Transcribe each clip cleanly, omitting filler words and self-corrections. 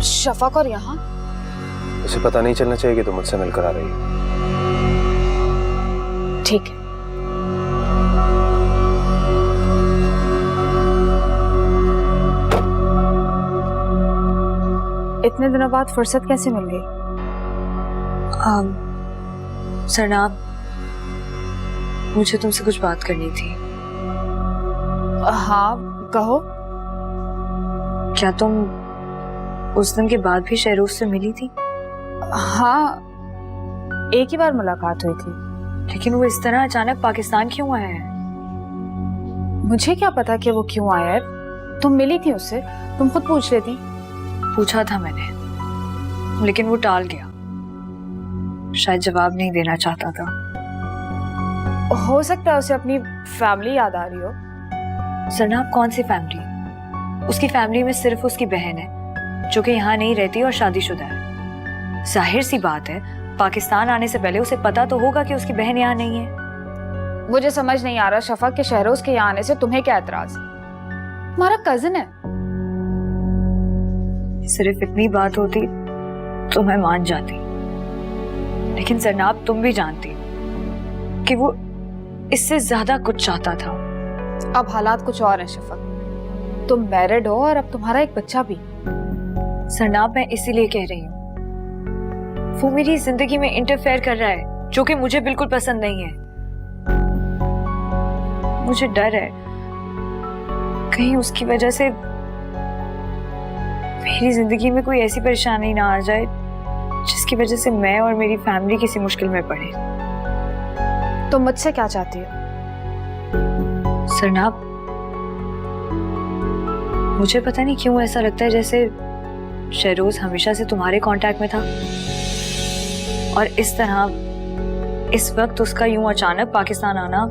शफक और यहाँ? उसे पता नहीं चलना चाहिए कि तुम मुझसे मिलकर आ रही हो। ठीक है। इतने दिनों बाद फुर्सत कैसे मिल गई? सरनाब, मुझे तुमसे कुछ बात करनी थी। हाँ कहो। क्या तुम उस दिन के बाद भी शहरोज से मिली थी? हाँ, एक ही बार मुलाकात हुई थी। लेकिन वो इस तरह अचानक पाकिस्तान क्यों आया है? मुझे क्या पता कि वो क्यों आया है। तुम मिली थी उससे, तुम खुद पूछ लेती। पूछा था मैंने, लेकिन वो टाल गया। शायद जवाब नहीं देना चाहता था। हो सकता है उसे अपनी फैमिली याद आ रही हो। सरनाब, कौन सी फैमिली? उसकी फैमिली में सिर्फ उसकी बहन है जो कि यहाँ नहीं रहती और शादीशुदा है। जाहिर सी बात है, पाकिस्तान आने से पहले उसे पता तो होगा कि उसकी बहन यहाँ नहीं है। मुझे समझ नहीं आ रहा शफक के शहरोज के यहाँ आने से तुम्हें क्या एतराज है? तुम्हारा कजिन है। सिर्फ इतनी बात होती तो मैं मान जाती, लेकिन सरनाब तुम भी जानती कि वो इससे ज्यादा कुछ चाहता था। अब हालात कुछ और हैं शफक। तुम मैरिड हो और अब तुम्हारा एक बच्चा भी। सरनाब, मैं इसीलिए कह रही हूँ, वो मेरी जिंदगी में इंटरफेयर कर रहा है जो कि मुझे बिल्कुल पसंद नहीं है। मुझे डर है कहीं उसकी वजह से मेरी जिंदगी में कोई ऐसी परेशानी ना आ जाए जिसकी वजह से मैं और मेरी फैमिली किसी मुश्किल में पड़े। तुम मुझसे क्या चाहती हो? सरनाब, मुझे पता नहीं क्यों ऐसा लगता है जैसे शहरोज हमेशा से तुम्हारे कांटेक्ट में था, और इस तरह इस वक्त उसका यूं अचानक पाकिस्तान आना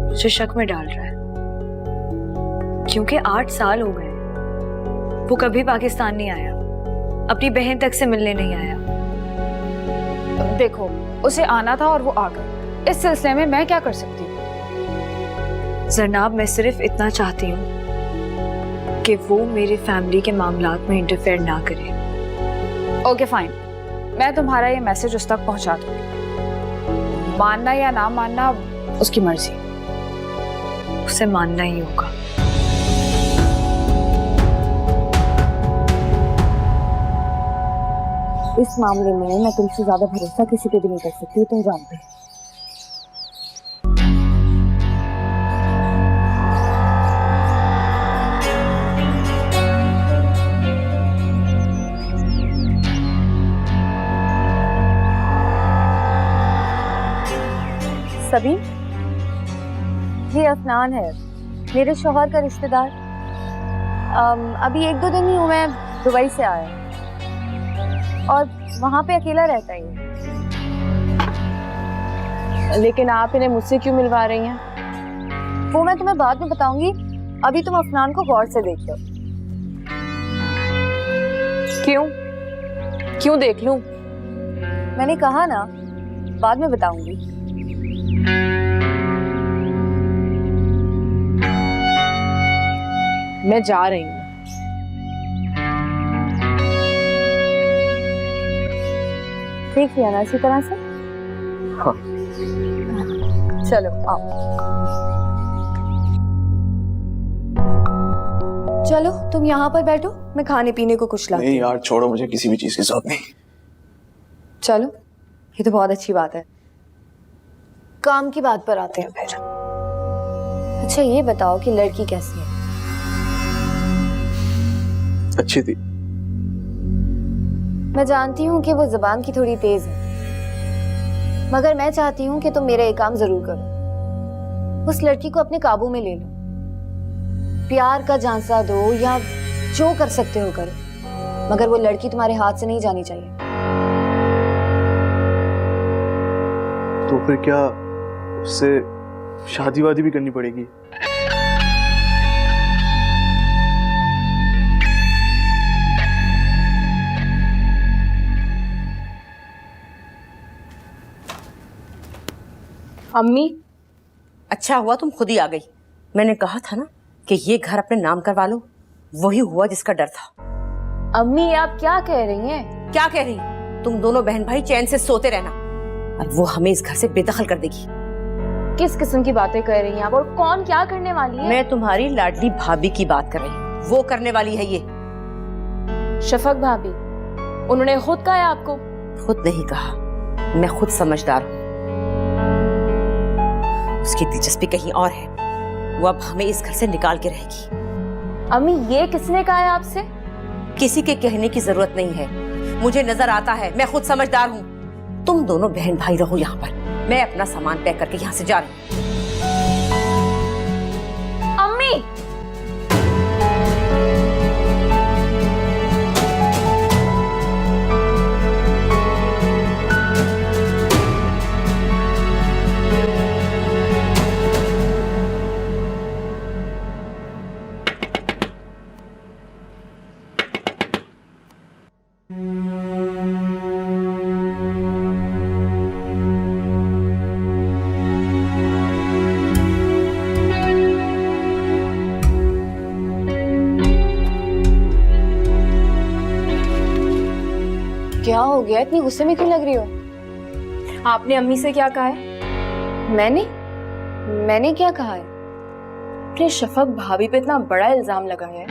मुझे शक में डाल रहा है। क्योंकि 8 साल हो गए वो कभी पाकिस्तान नहीं आया, अपनी बहन तक से मिलने नहीं आया। देखो, उसे आना था और वो आ गया। इस सिलसिले में मैं क्या कर सकती हूँ? जरनाब, मैं सिर्फ इतना चाहती हूँ कि वो मेरे फैमिली के मामलात में इंटरफेयर ना करे। ओके फाइन, मैं तुम्हारा ये मैसेज उस तक पहुंचा दूंगी। मानना या ना मानना उसकी मर्जी। उसे मानना ही होगा। इस मामले में मैं तुमसे ज्यादा भरोसा किसी पे भी नहीं कर सकती, तुम जानते हो। सभी, ये अफनान है, मेरे शौहर का रिश्तेदार। अभी 1-2 दिन ही हुए दुबई से आया और वहां पे अकेला रहता ही है। लेकिन आप इन्हें मुझसे क्यों मिलवा रही हैं? वो मैं तुम्हें बाद में बताऊंगी, अभी तुम अफनान को गौर से देख लो। क्यों देख लूं? मैंने कहा ना, बाद में बताऊंगी। मैं जा रही हूँ। देख लिया ना इसी तरह से? हाँ। चलो आओ। चलो तुम यहाँ पर बैठो, मैं खाने पीने को कुछ लाती हूँ। नहीं यार, छोड़ो, मुझे किसी भी चीज के साथ नहीं। चलो, ये तो बहुत अच्छी बात है। काम की बात पर आते हैं फिर। अच्छा ये बताओ कि लड़की कैसी है? अच्छी थी। मैं जानती हूँ कि वो जुबान की थोड़ी तेज है, मगर मैं चाहती हूँ कि तुम मेरा एक काम जरूर करो। उस लड़की को अपने काबू में ले लो, प्यार का झांसा दो या जो कर सकते हो करो, मगर वो लड़की तुम्हारे हाथ से नहीं जानी चाहिए। तो फिर क्या उससे शादी वादी भी करनी पड़ेगी? अम्मी, अच्छा हुआ तुम खुद ही आ गई। मैंने कहा था ना कि ये घर अपने नाम करवा लो, वही हुआ जिसका डर था। अम्मी ये आप क्या कह रही हैं? क्या कह रही? तुम दोनों बहन भाई चैन से सोते रहना, और वो हमें इस घर से बेदखल कर देगी। किस किस्म की बातें कर रही हैं आप, और कौन क्या करने वाली है? मैं तुम्हारी लाडली भाभी की बात कर रही हूँ, वो करने वाली है ये। शफक भाभी, उन्होंने खुद कहा है आपको? खुद नहीं कहा, मैं खुद समझदार हूँ। उसकी दिलचस्पी कहीं और है, वो अब हमें इस घर से निकाल के रहेगी। अम्मी ये किसने कहा है आपसे? किसी के कहने की जरूरत नहीं है, मुझे नजर आता है, मैं खुद समझदार हूँ। तुम दोनों बहन भाई रहो यहाँ पर, मैं अपना सामान पैक करके यहाँ से जा रही हूँ। अम्मी! क्या हो गया, इतनी गुस्से में क्यों लग रही हो? आपने अम्मी से क्या कहा है? मैंने क्या कहा है? अपने शफक भाभी पे इतना बड़ा इल्जाम लगाया है,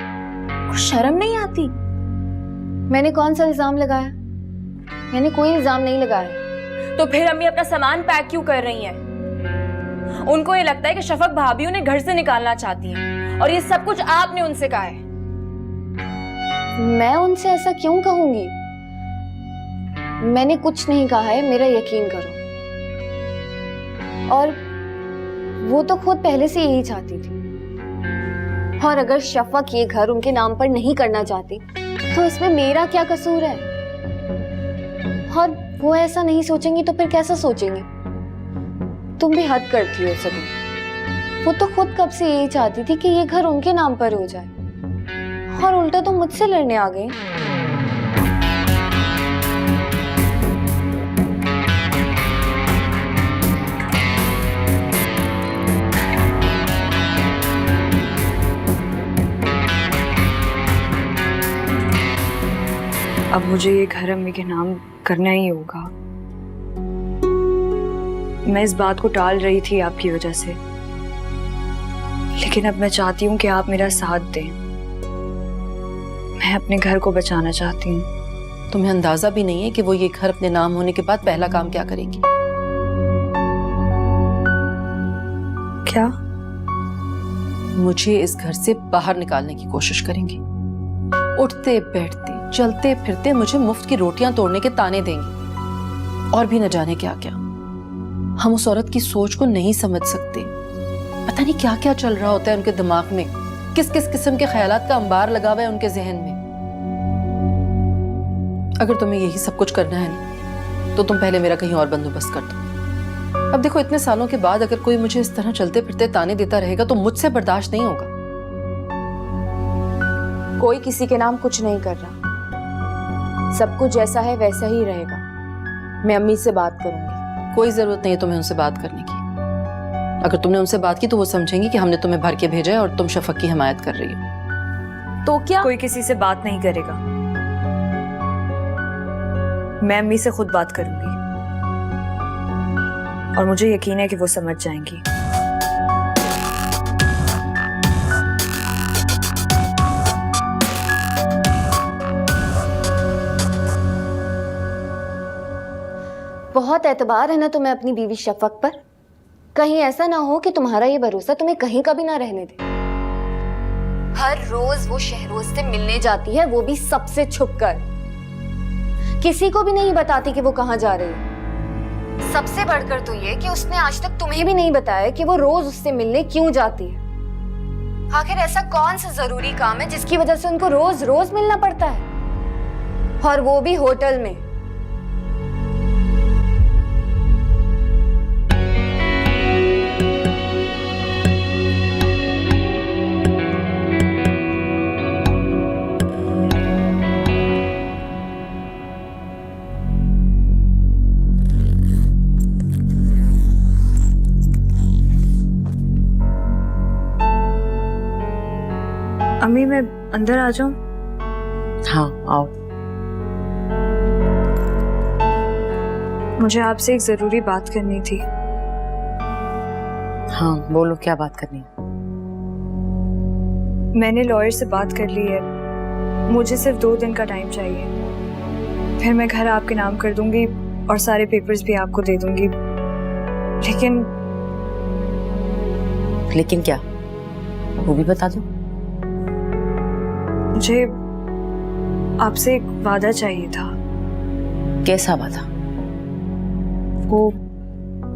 कुछ शर्म नहीं आती? मैंने कौन सा इल्जाम लगाया? मैंने कोई इल्जाम नहीं लगाया। तो फिर अम्मी अपना सामान पैक क्यों कर रही हैं? उनको ये लगता है कि शफक भाभी उन्हें घर से निकालना चाहती हैं, और ये सब कुछ आपने उनसे कहा है। मैं उनसे ऐसा क्यों कहूंगी? मैंने कुछ नहीं कहा है, मेरा यकीन करो। और वो तो खुद पहले से यही चाहती थी। और अगर शफक ये घर उनके नाम पर नहीं करना चाहती तो इसमें मेरा क्या कसूर है? और वो ऐसा नहीं सोचेंगी तो फिर कैसा सोचेंगी? तुम भी हद करती हो सभी। वो तो खुद कब से यही चाहती थी कि ये घर उनके नाम पर हो जाए, और उल्टा तो मुझसे लड़ने आ गई। अब मुझे ये घर अम्मी के नाम करना ही होगा। मैं इस बात को टाल रही थी आपकी वजह से, लेकिन अब मैं चाहती हूँ कि आप मेरा साथ दें। मैं अपने घर को बचाना चाहती हूँ। तुम्हें अंदाजा भी नहीं है कि वो ये घर अपने नाम होने के बाद पहला काम क्या करेगी। क्या? मुझे इस घर से बाहर निकालने की कोशिश करेंगी। उठते बैठते चलते फिरते मुझे मुफ्त की रोटियां तोड़ने के ताने देंगी, और भी न जाने क्या क्या। हम उस औरत की सोच को नहीं समझ सकते। पता नहीं क्या क्या चल रहा होता है उनके दिमाग में, किस किस किस्म के ख्यालात का अंबार लगा हुआ है उनके जहन में। अगर तुम्हें यही सब कुछ करना है ना, तो तुम पहले मेरा कहीं और बंदोबस्त कर दो। अब देखो, इतने सालों के बाद अगर कोई मुझे इस तरह चलते फिरते ताने देता रहेगा तो मुझसे बर्दाश्त नहीं होगा। कोई किसी के नाम कुछ नहीं कर रहा, सब कुछ जैसा है वैसा ही रहेगा। मैं अम्मी से बात करूंगी। कोई जरूरत नहीं है तुम्हें उनसे बात करने की। अगर तुमने उनसे बात की तो वो समझेंगी कि हमने तुम्हें भर के भेजा है और तुम शफक की हिमायत कर रही हो। तो क्या? कोई किसी से बात नहीं करेगा, मैं अम्मी से खुद बात करूंगी, और मुझे यकीन है कि वो समझ जाएंगी। बहुत एतबार है ना तुम्हें अपनी बीवी शफक पर। कहीं ऐसा ना हो कि तुम्हारा ये भरोसा तुम्हें कहीं का भी ना रहने दे। हर रोज वो शहरोज से मिलने जाती है, वो भी सबसे छुपकर। किसी को भी नहीं बताती कि वो कहाँ जा रही है। सबसे बढ़कर तो ये कि उसने आज तक तुम्हें भी नहीं बताया कि वो रोज उससे मिलने क्यों जाती है। आखिर ऐसा कौन सा जरूरी काम है जिसकी वजह से उनको रोज रोज मिलना पड़ता है, और वो भी होटल में। अम्मी मैं अंदर आ जाऊं? हाँ आओ। मुझे आपसे एक जरूरी बात करनी थी। हाँ बोलो, क्या बात करनी है? मैंने लॉयर से बात कर ली है, मुझे सिर्फ 2 दिन का टाइम चाहिए, फिर मैं घर आपके नाम कर दूंगी और सारे पेपर्स भी आपको दे दूंगी। लेकिन क्या, वो भी बता दो। मुझे आपसे एक वादा चाहिए था। कैसा वादा? वो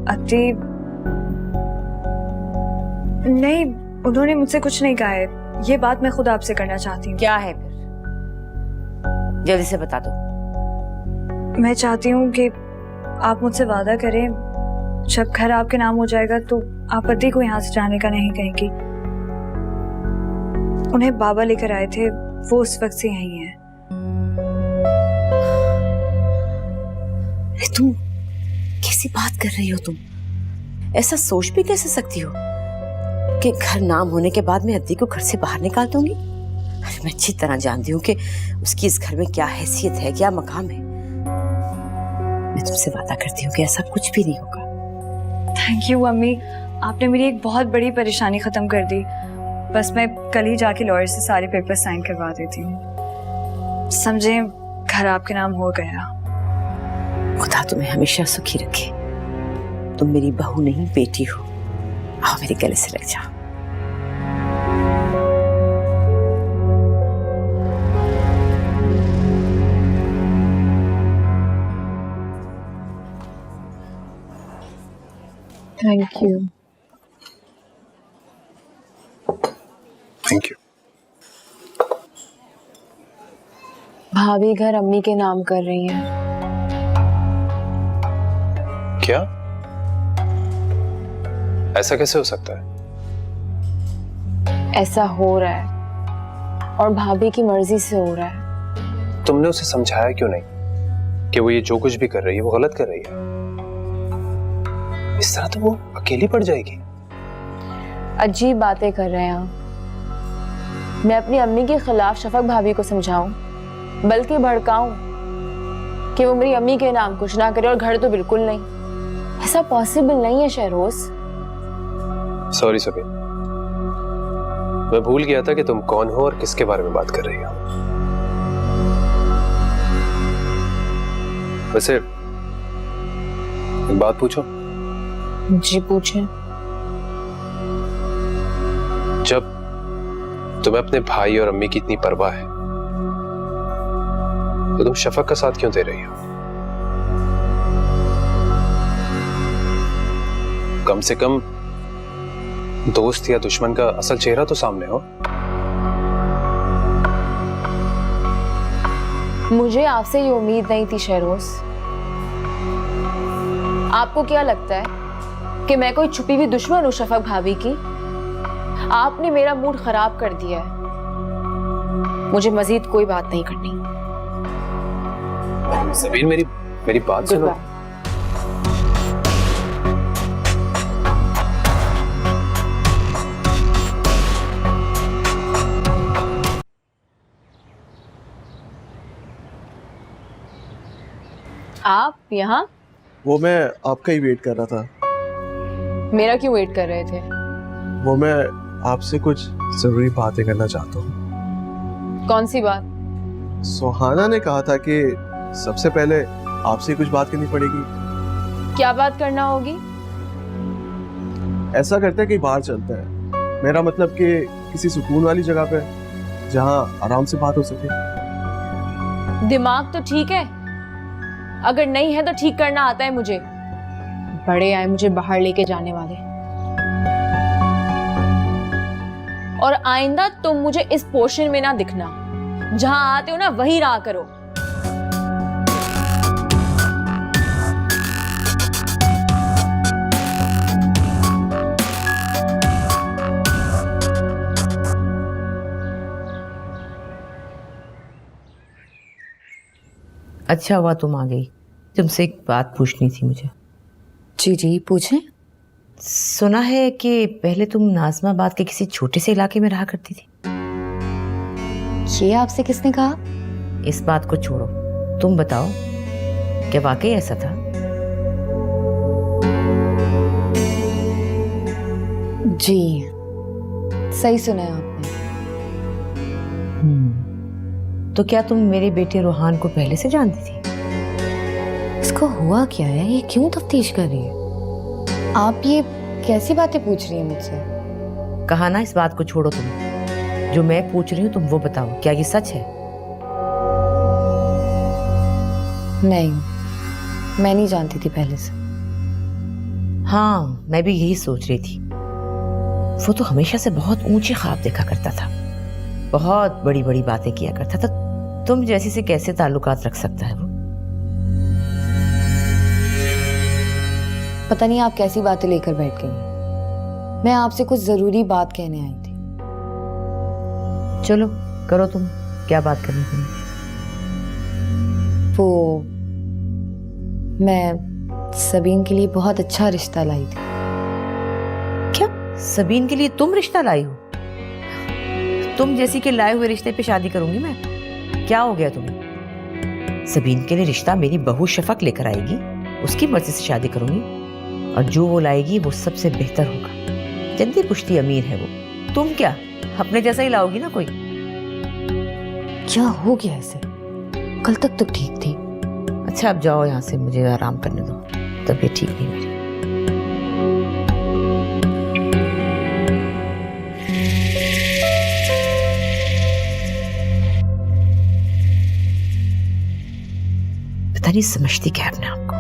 अति नहीं, उन्होंने मुझसे कुछ नहीं कहा है, ये बात मैं खुद आपसे करना चाहती हूँ। क्या है फिर, जल्दी से बता दो। मैं चाहती हूँ कि आप मुझसे वादा करें, जब घर आपके नाम हो जाएगा तो आप पति को यहाँ से जाने का नहीं कहेंगी। उन्हें बाबा लेकर आए थे, वो उस वक्त से यहीं है। अरे तुम कैसी बात कर रही हो? तुम ऐसा सोच भी कैसे सकती हो कि घर नाम होने के बाद मैं अद्दी को घर से बाहर निकाल दूंगी? अरे मैं अच्छी तरह जानती हूँ कि उसकी इस घर में क्या हैसियत है, क्या मकाम है। मैं तुमसे वादा करती हूँ कि ऐसा कुछ भी नहीं होगा। थैंक यू अम्मी, आपने मेरी एक बहुत बड़ी परेशानी खत्म कर दी। बस मैं कल ही जाके लॉयर से सारे पेपर साइन करवा देती हूँ। समझे, घर आपके नाम हो गया। खुदा तुम्हें हमेशा सुखी रखे। तुम मेरी बहू नहीं, बेटी हो। आओ मेरे गले से लग जाओ। Thank you. Thank you. भाभी घर अम्मी के नाम कर रही हैं। क्या? ऐसा कैसे हो सकता है? ऐसा हो रहा है और भाभी की मर्जी से हो रहा है। तुमने उसे समझाया क्यों नहीं कि वो ये जो कुछ भी कर रही है वो गलत कर रही है? इस तरह तो वो अकेली पड़ जाएगी। अजीब बातें कर रहे हैं आप। मैं अपनी अम्मी के खिलाफ शफक भाभी को समझाऊं, बल्कि भड़काऊं कि वो मेरी अम्मी के नाम कुछ ना करे, और घर तो बिल्कुल नहीं। ऐसा पॉसिबल नहीं है शहरोज। सॉरी सभी, मैं भूल गया था कि तुम कौन हो और किसके बारे में बात कर रही हो। वैसे एक बात पूछो? जी पूछें। जब तुम्हें अपने भाई और अम्मी की इतनी परवाह है तो तुम शफक का साथ क्यों दे रही हो? कम से कम दोस्त या दुश्मन का असल चेहरा तो सामने हो। मुझे आपसे ये उम्मीद नहीं थी शहरोज। आपको क्या लगता है कि मैं कोई छुपी हुई दुश्मन हूं शफक भाभी की? आपने मेरा मूड खराब कर दिया है। मुझे मजीद कोई बात नहीं करनी। सबीर, मेरी बात सुनो। आप यहाँ? वो मैं आपका ही वेट कर रहा था। मेरा क्यों वेट कर रहे थे? वो मैं आपसे कुछ जरूरी बातें करना चाहता हूँ। कौन सी बात? सुहाना ने कहा था कि सबसे पहले आपसे कुछ बात करनी पड़ेगी। क्या बात करना होगी? ऐसा करते हैं कि बाहर चलते हैं। मेरा मतलब कि किसी सुकून वाली जगह पे, जहाँ आराम से बात हो सके। दिमाग तो ठीक है? अगर नहीं है तो ठीक करना आता है मुझे। बड़े आए मुझे बाहर लेके जाने वाले। और आइंदा तुम मुझे इस पोर्शन में ना दिखना। जहां आते हो ना वहीं रहा करो। अच्छा हुआ तुम आ गई। तुमसे एक बात पूछनी थी मुझे। जी जी पूछें। सुना है कि पहले तुम नाज़माबाद के किसी छोटे से इलाके में रहा करती थी। ये आपसे किसने कहा? इस बात को छोड़ो, तुम बताओ क्या वाकई ऐसा था? जी, सही सुना है आपने। तो क्या तुम मेरे बेटे रोहान को पहले से जानती थी? इसको हुआ क्या है? ये क्यों तफ्तीश कर रही है? आप ये कैसी बातें पूछ रही हैं मुझसे? कहा ना, इस बात को छोड़ो तुम। जो मैं पूछ रही हूँ तुम वो बताओ, क्या ये सच है? नहीं, मैं नहीं जानती थी पहले से। हाँ, मैं भी यही सोच रही थी। वो तो हमेशा से बहुत ऊंचे ख्वाब देखा करता था, बहुत बड़ी बड़ी बातें किया करता था। तुम जैसी से कैसे ताल्लुकात रख सकता है वो? पता नहीं आप कैसी बातें लेकर बैठ गई। मैं आपसे कुछ जरूरी बात कहने आई थी। चलो करो, तुम क्या बात करनी थी? वो मैं सबीन के लिए बहुत अच्छा रिश्ता लाई थी। क्या सबीन के लिए तुम रिश्ता लाई हो? तुम जैसी के लाए हुए रिश्ते पे शादी करूंगी मैं? क्या हो गया तुम्हें? सबीन के लिए रिश्ता मेरी बहू शफक लेकर आएगी, उसकी मर्जी से शादी करूंगी, और जो वो लाएगी वो सबसे बेहतर होगा। जल्दी पुश्ती अमीर है वो, तुम क्या अपने जैसा ही लाओगी ना कोई? क्या हो गया ऐसे? कल तक तो ठीक थी। अच्छा अब जाओ यहाँ से, मुझे आराम करने दो, तबीयत ठीक नहीं मेरी। पता नहीं समझती क्या अपने आप को।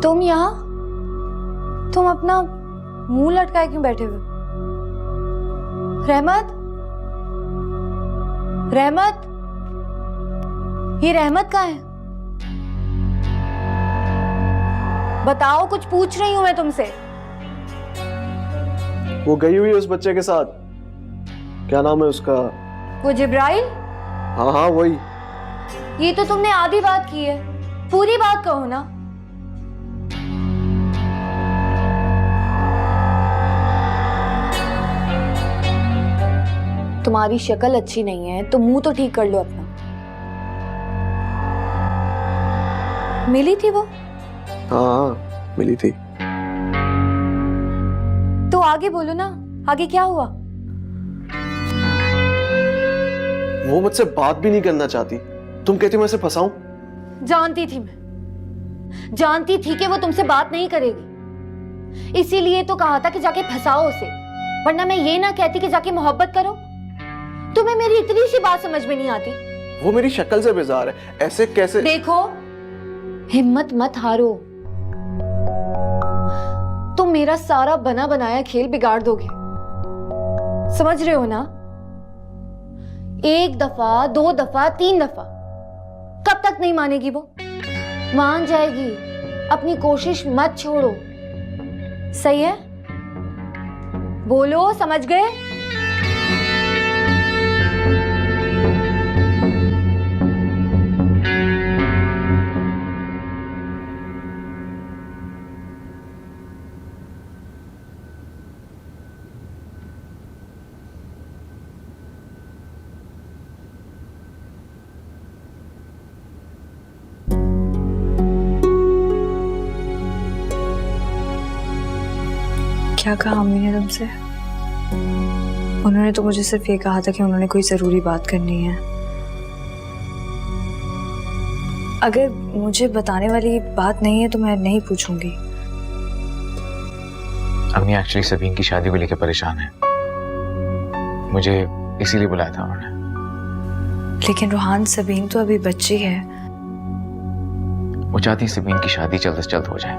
तुम यहाँ, तुम अपना मुंह लटकाए क्यों बैठे हुए? रहमत, रहमत, ये रहमत कहाँ है? बताओ, कुछ पूछ रही हूं मैं तुमसे। वो गई हुई है उस बच्चे के साथ। क्या नाम है उसका? वो जिब्राइल? हाँ हाँ वही। ये तो तुमने आधी बात की है, पूरी बात कहो ना। तुम्हारी शक्ल अच्छी नहीं है तो मुंह तो ठीक कर लो अपना। मिली थी वो? हाँ मिली थी। तो आगे बोलो ना, आगे क्या हुआ? वो मुझसे बात भी नहीं करना चाहती। तुम कहती मैं उसे फंसाऊं? जानती थी, मैं जानती थी कि वो तुमसे बात नहीं करेगी, इसीलिए तो कहा था कि जाके फंसाओ उसे, वरना मैं ये ना कहती कि जाके मोहब्बत करो। तुम्हें मेरी इतनी सी बात समझ में नहीं आती? वो मेरी शक्ल से बेजार है, ऐसे कैसे? देखो, हिम्मत मत हारो, तुम मेरा सारा बना बनाया खेल बिगाड़ दोगे, समझ रहे हो ना? एक दफा, दो दफा, तीन दफा, कब तक नहीं मानेगी वो? मान जाएगी, अपनी कोशिश मत छोड़ो, सही है? बोलो, समझ गए? क्या कहा अम्मी ने तुमसे? उन्होंने तो मुझे सिर्फ ये कहा था कि उन्होंने कोई जरूरी बात करनी है। अगर मुझे बताने वाली बात नहीं है तो मैं नहीं पूछूंगी। अम्मी एक्चुअली सबीन की शादी को लेकर परेशान है, मुझे इसीलिए बुलाया था उन्होंने। लेकिन रोहान, सबीन तो अभी बच्ची है। वो चाहती है सबीन की शादी जल्द से जल्द हो जाए।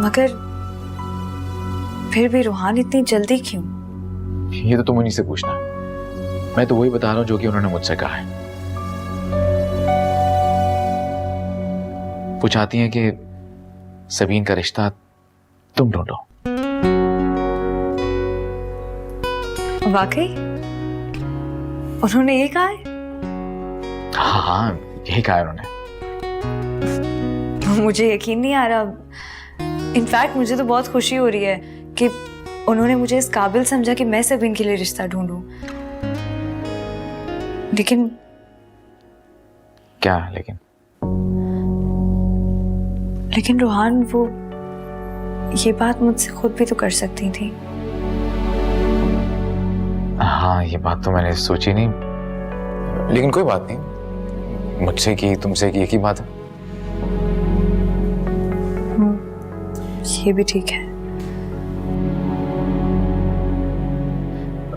मगर फिर भी रोहान इतनी जल्दी क्यों? ये तो तुम उन्हीं से पूछना, मैं तो वही बता रहा हूँ जो कि उन्होंने मुझसे कहा है। वो चाहती हैं कि सबीन का रिश्ता तुम ढूंढो। वाकई उन्होंने ये कहा है? हाँ यही कहा है उन्होंने। मुझे यकीन नहीं आ रहा। इनफैक्ट मुझे तो बहुत खुशी हो रही है कि उन्होंने मुझे इस काबिल समझा कि मैं सबीन के लिए रिश्ता ढूंढूं। लेकिन क्या लेकिन? लेकिन रोहान, वो ये बात मुझसे खुद भी तो कर सकती थी। हाँ, ये बात तो मैंने सोची नहीं, लेकिन कोई बात नहीं, मुझसे की तुमसे की एक ही बात है। ये भी ठीक है।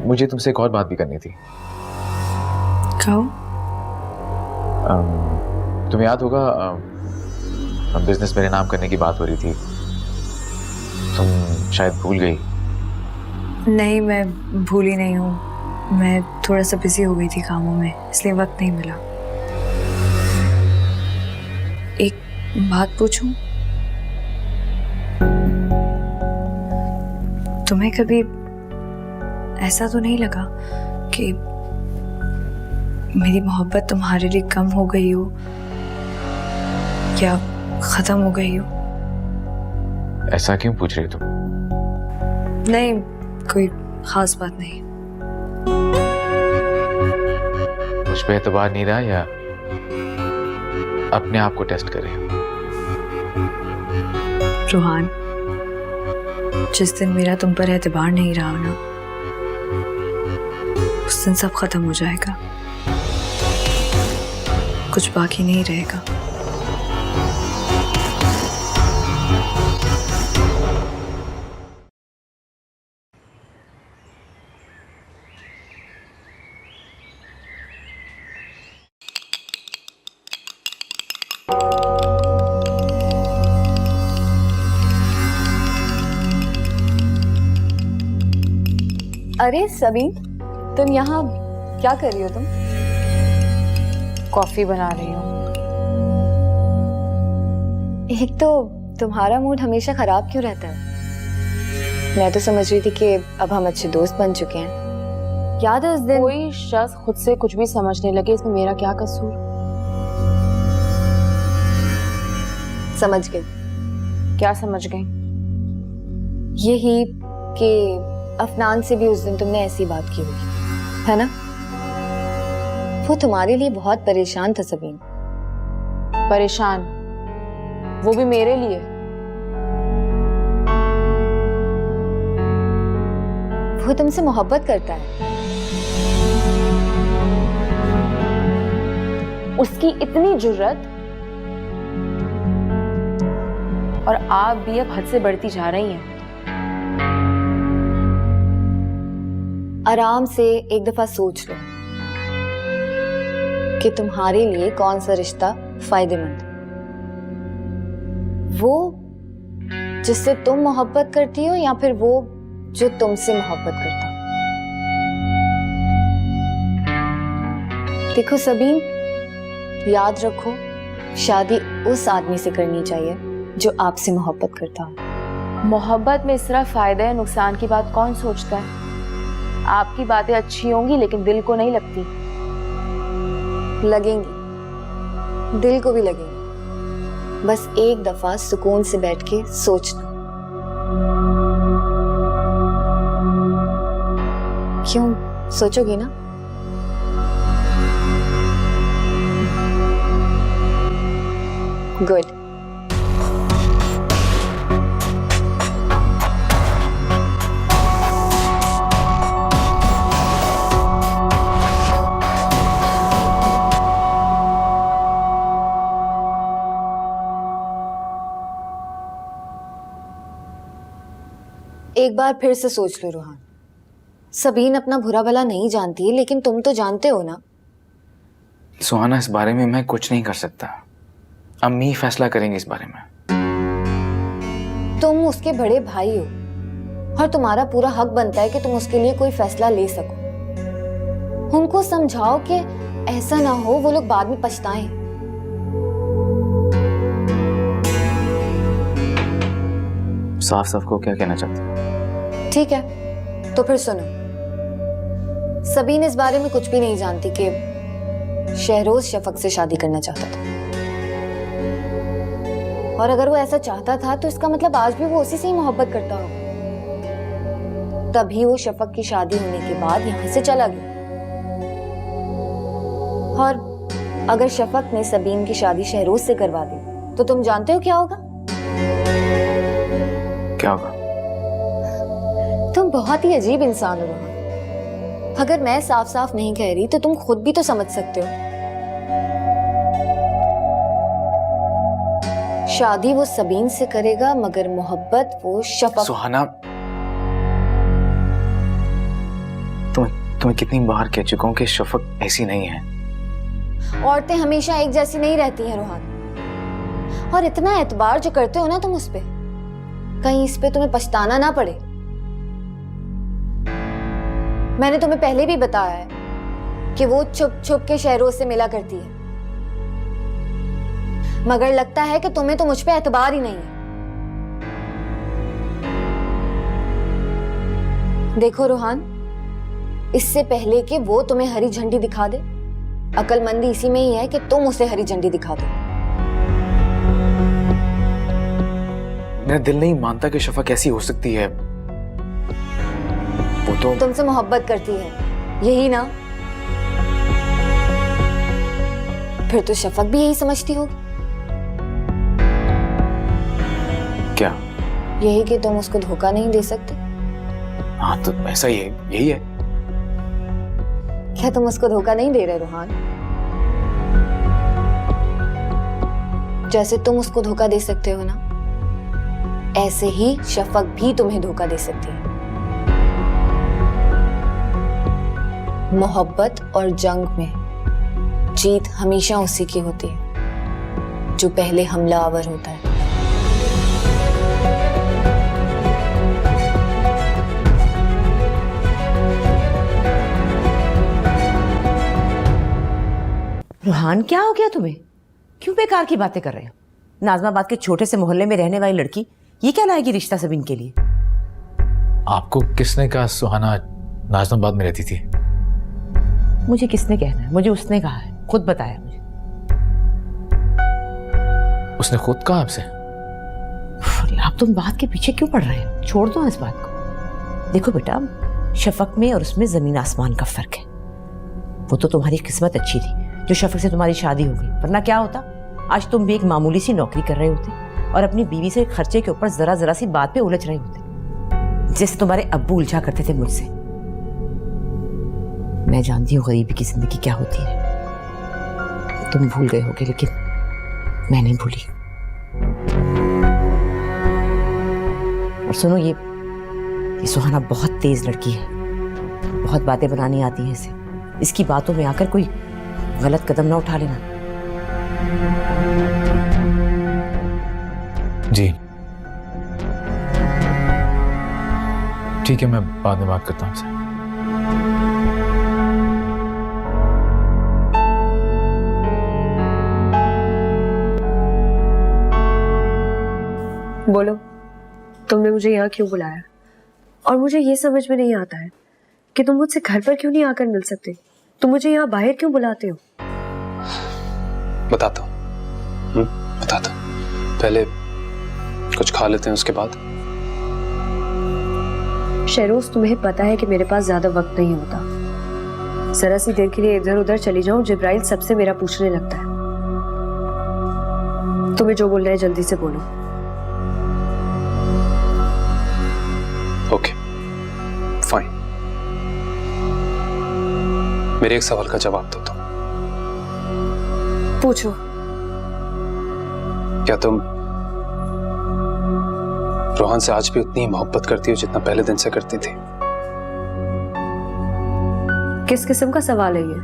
मुझे तुमसे एक और बात भी करनी थी। कहो। तुम्हें याद होगा बिजनेस मेरे नाम करने की बात हो रही थी, तुम शायद भूल गई। नहीं, मैं भूली नहीं हूँ, मैं थोड़ा सा बिजी हो गई थी कामों में, इसलिए वक्त नहीं मिला। एक बात पूछूं? तुम्हें कभी ऐसा तो नहीं लगा कि मेरी मोहब्बत तुम्हारे लिए कम हो गई हो या खत्म हो गई हो? ऐसा क्यों पूछ रही तुम? नहीं, कोई खास बात नहीं। मुझ पे एतबार नहीं रहा या अपने आप को टेस्ट कर रही हो? रोहान, जिस दिन मेरा तुम पर एतबार नहीं रहा ना, उस दिन सब खत्म हो जाएगा, कुछ बाकी नहीं रहेगा। अरे सबीन, तुम यहाँ क्या कर रही हो? तुम कॉफी बना रही हूँ। एक तो तुम्हारा मूड हमेशा खराब क्यों रहता है? मैं तो समझ रही थी कि अब हम अच्छे दोस्त बन चुके हैं। याद है उस दिन? कोई शख्स खुद से कुछ भी समझने लगे, इसमें मेरा क्या कसूर? समझ गई। क्या समझ गई? यही कि अफनान से भी उस दिन तुमने ऐसी बात की होगी, है ना? वो तुम्हारे लिए बहुत परेशान था सबीन। परेशान? वो भी मेरे लिए? वो तुमसे मोहब्बत करता है। उसकी इतनी जुर्रत, और आप भी अब हद से बढ़ती जा रही हैं। आराम से एक दफा सोच लो कि तुम्हारे लिए कौन सा रिश्ता फायदेमंद है। वो जिससे तुम मोहब्बत करती हो या फिर वो जो तुमसे मोहब्बत करता हो? देखो सबीन, याद रखो, शादी उस आदमी से करनी चाहिए जो आपसे मोहब्बत करता हो। मोहब्बत में इस तरह फायदे या नुकसान की बात कौन सोचता है? आपकी बातें अच्छी होंगी लेकिन दिल को नहीं लगती। लगेंगी, दिल को भी लगेंगी। बस एक दफा सुकून से बैठ के सोचना। क्यों सोचोगी ना? गुड। एक बार फिर से सोच लो रोहान। सबीन अपना बुरा भला नहीं जानती, लेकिन तुम तो जानते हो ना। सुहाना, इस बारे में मैं कुछ नहीं कर सकता, अम्मी फैसला करेंगे इस बारे में। तुम उसके बड़े भाई हो और तुम्हारा पूरा हक बनता है कि तुम उसके लिए कोई फैसला ले सको। उनको समझाओ कि ऐसा ना हो वो लोग बाद में पछताएं। साफ साफ को क्या कहना चाहते हो? ठीक है, तो फिर सुनो। सबीन इस बारे में कुछ भी नहीं जानती कि शहरोज शफक से शादी करना चाहता था, और अगर वो ऐसा चाहता था तो इसका मतलब आज भी वो उसी से ही मोहब्बत करता होगा। तभी वो शफक की शादी होने के बाद यहाँ से चला गया। और अगर शफक ने सबीन की शादी शहरोज से करवा दी तो तुम जानते हो क्या होगा? क्या होगा? तुम बहुत ही अजीब इंसान हो रोहन। अगर मैं साफ साफ नहीं कह रही तो तुम खुद भी तो समझ सकते हो। शादी वो सबीन से करेगा मगर मोहब्बत वो शफक। सुहाना, तुम्हें कितनी बार कह चुका हूं कि शफक ऐसी नहीं है। औरतें हमेशा एक जैसी नहीं रहती हैं रोहन। और इतना एतबार जो करते हो ना तुम उस पे, कहीं इस पे तुम्हें पछताना ना पड़े। मैंने तुम्हें पहले भी बताया है कि वो छुप छुप के शहरोज से मिला करती है, मगर लगता है कि तुम्हें तो मुझ पे एतबार ही नहीं है। देखो रोहान, इससे पहले कि वो तुम्हें हरी झंडी दिखा दे, अक्लमंदी इसी में ही है कि तुम उसे हरी झंडी दिखा दो। मेरा दिल नहीं मानता कि शफा कैसी हो सकती है। वो तो तुमसे मोहब्बत करती है, यही ना? फिर तो शफक भी यही समझती होगी। क्या? यही कि तुम उसको धोखा नहीं दे सकते। हाँ तो ऐसा ही है, यही है। क्या तुम उसको धोखा नहीं दे रहे रोहान? जैसे तुम उसको धोखा दे सकते हो ना, ऐसे ही शफक भी तुम्हें धोखा दे सकती है। मोहब्बत और जंग में जीत हमेशा उसी की होती है जो पहले हमलावर होता है। रुहान, क्या हो गया तुम्हें? क्यों बेकार की बातें कर रहे हो? नाजमाबाद के छोटे से मोहल्ले में रहने वाली लड़की ये क्या लाएगी रिश्ता सबीन के लिए? आपको किसने कहा सुहाना नाजमाबाद में रहती थी? मुझे किसने कहना है? मुझे उसने कहा है, खुद बताया मुझे। उसने खुद कहा आपसे? आप तुम बात के पीछे क्यों पड़ रहे हो? छोड़ दो इस बात को। देखो बेटा, शफक में और उसमें जमीन आसमान का फर्क है। वो तो तुम्हारी किस्मत अच्छी थी जो शफक से तुम्हारी शादी हो गई, वरना क्या होता? आज तुम भी एक मामूली सी नौकरी कर रहे होते और अपनी बीवी से खर्चे के ऊपर जरा जरा सी बात पे उलझ रहे होते, जैसे तुम्हारे अब्बू उलझा करते थे मुझसे। मैं जानती हूँ गरीबी की जिंदगी क्या होती है। तुम भूल गए होगे लेकिन मैं नहीं भूली। और सुनो, ये सुहाना बहुत तेज लड़की है, बहुत बातें बनानी आती हैं इसे। इसकी बातों में आकर कोई गलत कदम ना उठा लेना। जी ठीक है, मैं बाद में बात करता हूँ आपसे। बोलो, तुमने मुझे यहाँ क्यों बुलाया? और मुझे ये समझ में नहीं आता है कि तुम मुझसे घर पर क्यों नहीं आकर मिल सकते? तुम मुझे यहाँ बाहर क्यों बुलाते हो? बताता हूँ, बताता हूँ। पहले कुछ खा लेते हैं, उसके बाद। शहरोज, तुम्हें पता है कि मेरे पास ज्यादा वक्त नहीं होता। जरा सी देर के लिए इधर उधर चली जाऊं, जिब्राइल सबसे मेरा पूछने लगता है। तुम्हें जो बोलना है जल्दी से बोलो। Okay, fine. मेरे एक सवाल का जवाब दो तुम। पूछो। क्या तुम रोहन से आज भी उतनी ही मोहब्बत करती हो जितना पहले दिन से करती थी? किस किस्म का सवाल है ये?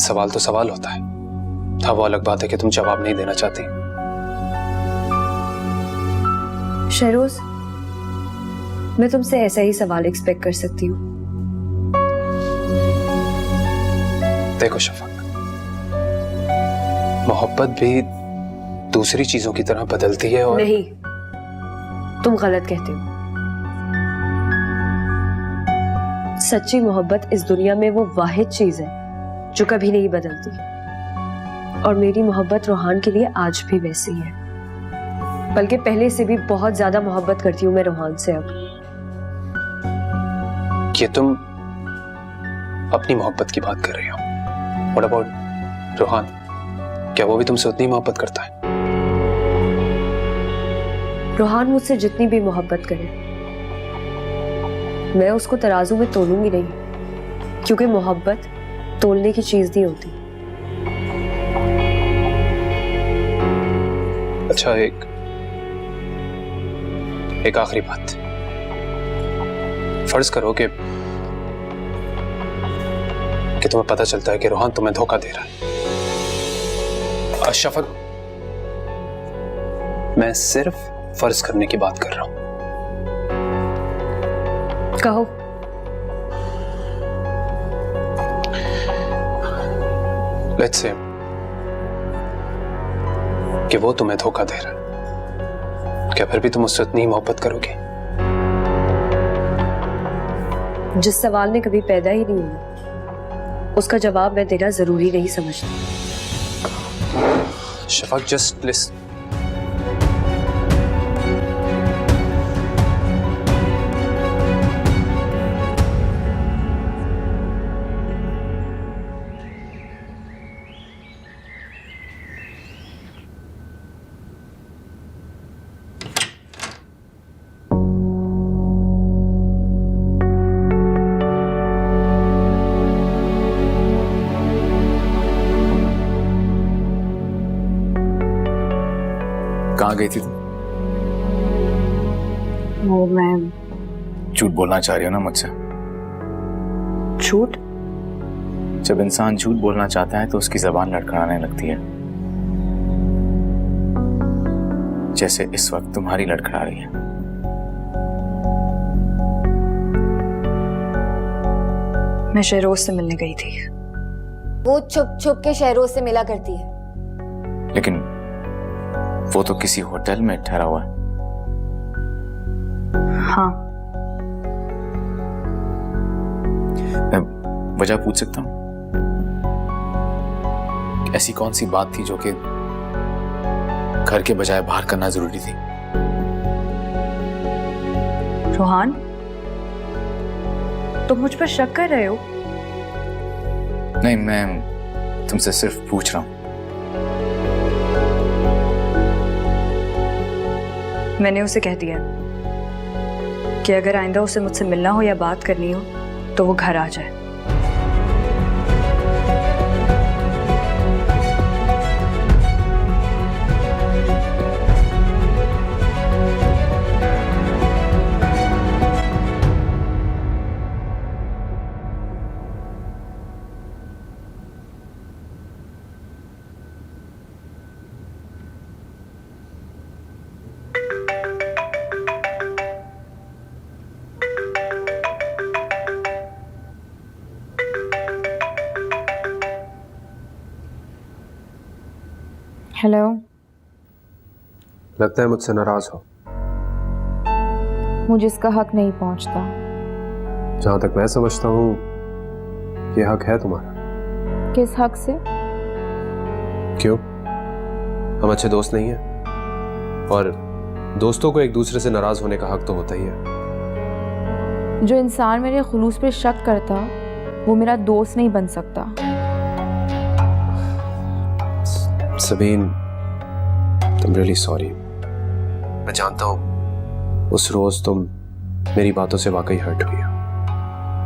सवाल तो सवाल होता है। हाँ, वो अलग बात है कि तुम जवाब नहीं देना चाहती। शहरोज, मैं तुमसे ऐसा ही सवाल एक्सपेक्ट कर सकती हूँ। देखो शफक, मोहब्बत भी दूसरी चीजों की तरह बदलती है। और नहीं, तुम गलत कहते हो। सच्ची मोहब्बत इस दुनिया में वो वाहिद चीज है जो कभी नहीं बदलती। और मेरी मोहब्बत रोहान के लिए आज भी वैसी है, बल्कि पहले से भी बहुत ज्यादा मोहब्बत करती हूँ मैं रोहान से अब। ये तुम अपनी मोहब्बत की बात कर रही हो। What about Rohan? क्या वो भी तुमसे उतनी मोहब्बत करता है? रोहान मुझसे जितनी भी मोहब्बत करे, मैं उसको तराजू में तोलूंगी नहीं, क्योंकि मोहब्बत तोलने की चीज नहीं होती। अच्छा, एक आखिरी बात। फर्ज करो कि तुम्हें पता चलता है कि रोहान तुम्हें धोखा दे रहा है। शफक, मैं सिर्फ फर्ज करने की बात कर रहा हूं। कहो। लेट्स से कि वो तुम्हें धोखा दे रहा है, क्या फिर भी तुम उससे उतनी ही मोहब्बत करोगे? जिस सवाल ने कभी पैदा ही नहीं हुआ, उसका जवाब मैं देना जरूरी नहीं समझती। Shafaq, just listen. कहाँ गई थी तुम? वो मैं झूठ बोलना चाह रही हो ना मुझसे? झूठ? जब इंसान झूठ बोलना चाहता है तो उसकी जबान लड़खड़ाने लगती है, जैसे इस वक्त तुम्हारी लड़खड़ा रही है। मैं शहरोज से मिलने गई थी। वो छुप छुप के शहरोज से मिला करती है। लेकिन वो तो किसी होटल में ठहरा हुआ है। हाँ। मैं वजह पूछ सकता हूँ? ऐसी कौन सी बात थी जो कि घर के बजाय बाहर करना जरूरी थी? रोहान, तुम मुझ पर शक कर रहे हो? नहीं, मैं तुमसे सिर्फ पूछ रहा हूँ। मैंने उसे कह दिया कि अगर आइंदा उसे मुझसे मिलना हो या बात करनी हो तो वो घर आ जाए। हेलो। लगता है मुझसे नाराज हो। मुझे इसका हक नहीं पहुंचता। जहां तक मैं समझता हूँ ये हक है तुम्हारा। किस हक से? क्यों? हम अच्छे दोस्त नहीं हैं? और दोस्तों को एक दूसरे से नाराज होने का हक तो होता ही है। जो इंसान मेरे खुलूस पे शक करता वो मेरा दोस्त नहीं बन सकता। Sabeen, I'm really sorry। मैं जानता हूँ उस रोज तुम मेरी बातों से वाकई हर्ट हुई हो।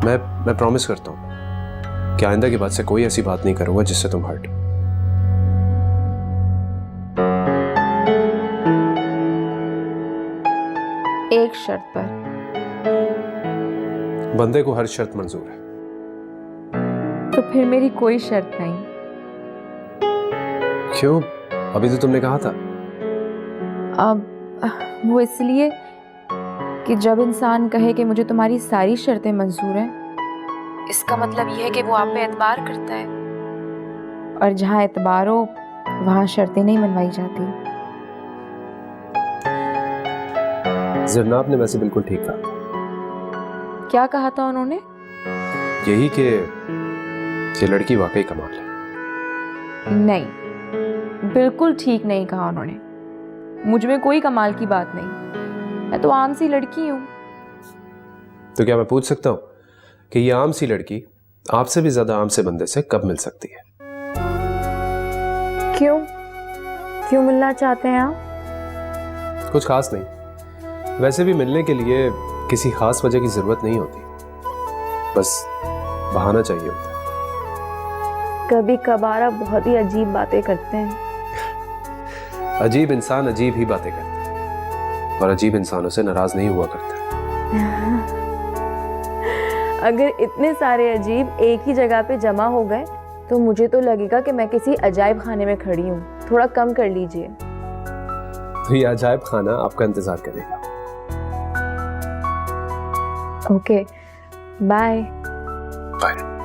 मैं प्रॉमिस करता हूँ कि आइंदा के बाद से कोई ऐसी बात नहीं करूंगा जिससे तुम हर्ट। एक शर्त पर। बंदे को हर शर्त मंजूर है। तो फिर मेरी कोई शर्त नहीं। क्यों? अभी तो तुमने कहा था। अब वो इसलिए कि जब इंसान कहे कि मुझे तुम्हारी सारी शर्तें मंजूर हैं, इसका मतलब यह है कि वो आप पे एतबार करता है, और जहां एतबार हो वहां शर्तें नहीं मनवाई जाती। जरनाब ने वैसे बिल्कुल ठीक कहा। क्या कहा था उन्होंने? यही कि ये लड़की वाकई कमाल है। नहीं, बिल्कुल ठीक नहीं कहा उन्होंने। मुझ में कोई कमाल की बात नहीं, मैं तो आम सी लड़की हूँ। तो क्या मैं पूछ सकता हूँ कि ये आम सी लड़की आपसे भी ज्यादा आम से बंदे से कब मिल सकती है? क्यों मिलना चाहते हैं आप? कुछ खास नहीं, वैसे भी मिलने के लिए किसी खास वजह की जरूरत नहीं होती, बस बहाना चाहिए होता है। कभी कभार आप बहुत ही अजीब बातें करते हैं। अजीब इंसान अजीब ही बातें करता है और अजीब इंसानों से नाराज नहीं हुआ करता। अगर इतने सारे अजीब एक ही जगह पे जमा हो गए तो मुझे तो लगेगा कि मैं किसी अजायब खाने में खड़ी हूँ। थोड़ा कम कर लीजिए। तो ये अजायब खाना आपका इंतजार करेगा। Okay, bye. बाय।